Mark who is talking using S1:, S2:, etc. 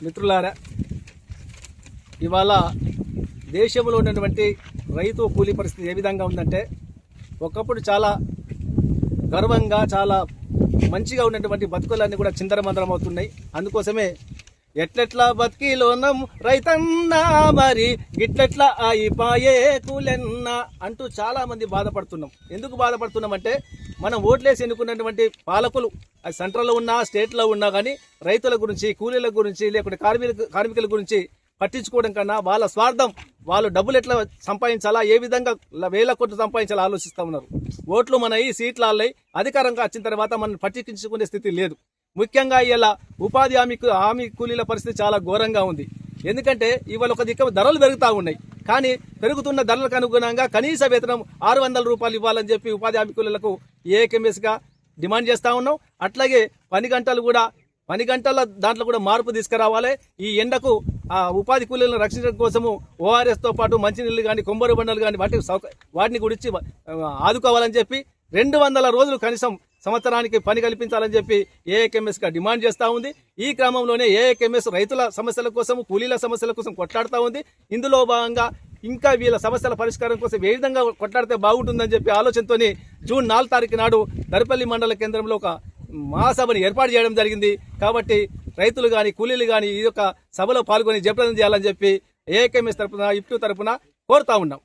S1: మిత్రులారా, ఇవాళ దేశంలో ఉన్నటువంటి రైతు కూలీ పరిస్థితి ఏ విధంగా ఉందంటే, ఒకప్పుడు చాలా గర్వంగా చాలా మంచిగా ఉన్నటువంటి బతుకులన్నీ కూడా చిందరమందరం అవుతున్నాయి. అందుకోసమే ఎట్లెట్లా బతికిలోనం రైతన్నా మరి గిట్లెట్లా అయిపాయే కూలెన్నా అంటూ చాలా మంది బాధపడుతున్నాం. ఎందుకు బాధపడుతున్నాం అంటే, మనం ఓట్లేసి ఎన్నుకున్నటువంటి పాలకులు అది సెంట్రల్లో ఉన్నా స్టేట్లో ఉన్నా కానీ రైతుల గురించి, కూలీల గురించి, లేకుంటే కార్మికుల గురించి పట్టించుకోవడం కన్నా వాళ్ళ స్వార్థం, వాళ్ళు డబ్బులు ఎట్లా సంపాదించాలా, ఏ విధంగా వేల కోట్లు సంపాదించాలా ఆలోచిస్తూ ఉన్నారు. ఓట్లు మనయి, సీట్లు వాళ్ళయి, అధికారంగా వచ్చిన తర్వాత మనం పట్టించుకునే స్థితి లేదు. ముఖ్యంగా ఇలా ఉపాధి హామీ కూలీల పరిస్థితి చాలా ఘోరంగా ఉంది. ఎందుకంటే ఇవాళ ఒక దిక్కు ధరలు పెరుగుతూ ఉన్నాయి, కానీ పెరుగుతున్న ధరలకు అనుగుణంగా కనీస వేతనం 600 రూపాయలు ఇవ్వాలని చెప్పి ఉపాధి హామీ కూలీలకు ఏఎంఎస్గా డిమాండ్ చేస్తూ ఉన్నాం. అట్లాగే పని గంటల దాంట్లో కూడా మార్పు తీసుకురావాలి. ఈ ఎండకు ఉపాధి కూలీలను రక్షించడం కోసము ఓఆర్ఎస్తో పాటు మంచినీళ్ళు కానీ, కొమ్మరి బండలు కానీ వాటిని గురించి ఆదుకోవాలని చెప్పి 200 రోజులు కనీసం సంవత్సరానికి పని కల్పించాలని చెప్పి ఏఎంఎస్గా డిమాండ్ చేస్తూ ఉంది. ఈ క్రమంలోనే ఏఎంఎస్ రైతుల సమస్యల కోసం, కూలీల సమస్యల కోసం కొట్లాడుతూ ఉంది. ఇందులో భాగంగా ఇంకా వీళ్ళ సమస్యల పరిష్కారం కోసం ఏ విధంగా కొట్లాడితే బాగుంటుందని చెప్పి ఆలోచనతోని జూన్ 4 తారీఖు నాడు దర్పల్లి మండల కేంద్రంలో ఒక మహాసభను ఏర్పాటు చేయడం జరిగింది. కాబట్టి రైతులు కానీ, కూలీలు కానీ ఈ యొక్క సభలో పాల్గొని జయప్రదం చేయాలని చెప్పి ఏఎంఎస్ తరఫున, ఇఫ్టు తరఫున కోరుతా ఉన్నాం.